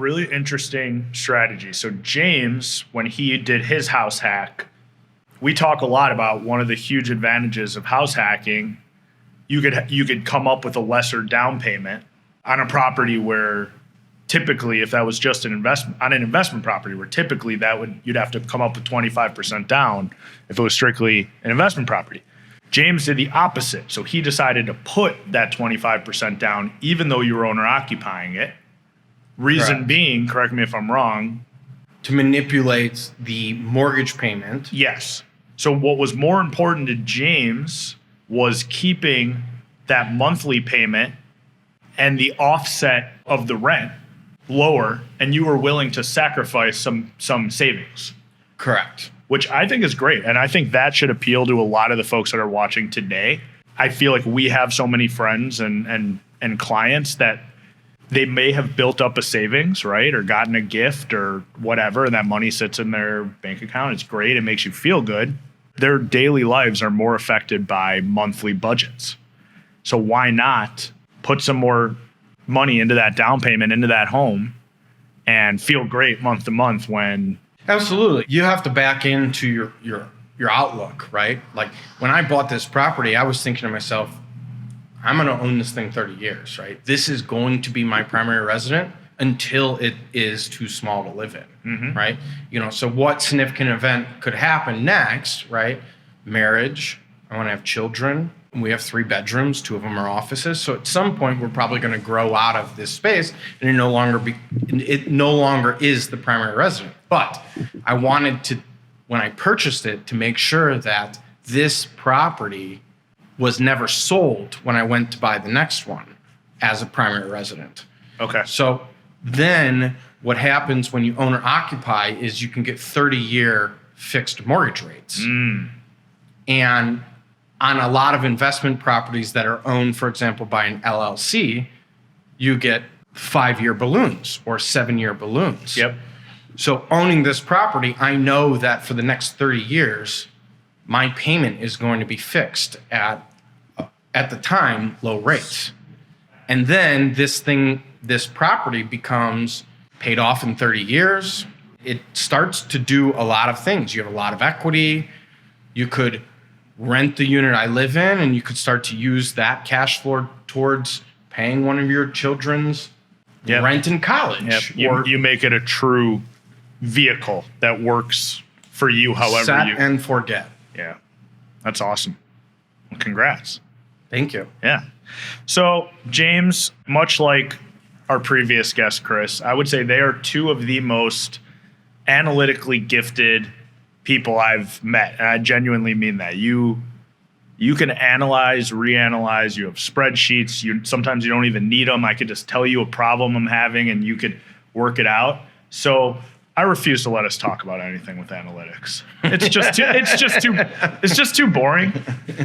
really interesting strategy. So James, when he did his house hack, we talk a lot about one of the huge advantages of house hacking. You could come up with a lesser down payment on a property where typically, if that was just an investment property, where typically you'd have to come up with 25% down if it was strictly an investment property. James did the opposite. So he decided to put that 25% down, even though you were owner occupying it. Reason being, correct me if I'm wrong, to manipulate the mortgage payment. Yes. So what was more important to James was keeping that monthly payment and the offset of the rent lower, and you were willing to sacrifice some savings. Correct. Which I think is great. And I think that should appeal to a lot of the folks that are watching today. I feel like we have so many friends and clients that they may have built up a savings, right? Or gotten a gift or whatever, and that money sits in their bank account. It's great. It makes you feel good. Their daily lives are more affected by monthly budgets. So why not put some more money into that down payment, into that home, and feel great month to month when... Absolutely. You have to back into your outlook, right? Like when I bought this property, I was thinking to myself, I'm going to own this thing 30 years, right? This is going to be my primary resident until it is too small to live in, right? So what significant event could happen next, right? Marriage. I want to have children. We have 3 bedrooms, 2 of them are offices. So at some point, we're probably going to grow out of this space, and it no longer is the primary resident. But I wanted to, when I purchased it, to make sure that this property was never sold when I went to buy the next one as a primary resident. Okay. So then what happens when you owner occupy is you can get 30-year fixed mortgage rates. And on a lot of investment properties that are owned, for example, by an LLC, you get 5-year balloons or 7-year balloons. Yep. So owning this property, I know that for the next 30 years, my payment is going to be fixed at the time, low rates. And then this property becomes paid off in 30 years. It starts to do a lot of things. You have a lot of equity. You could rent the unit I live in, and you could start to use that cash flow towards paying one of your children's rent in college. Yep. You make it a true vehicle that works for you however set and forget. Yeah. That's awesome. Well, congrats. Thank you. Yeah. So James, much like our previous guest, Chris, I would say they are 2 of the most analytically gifted people I've met. And I genuinely mean that. You can analyze, reanalyze. You have spreadsheets. Sometimes you don't even need them. I could just tell you a problem I'm having and you could work it out. So I refuse to let us talk about anything with analytics. It's just too boring.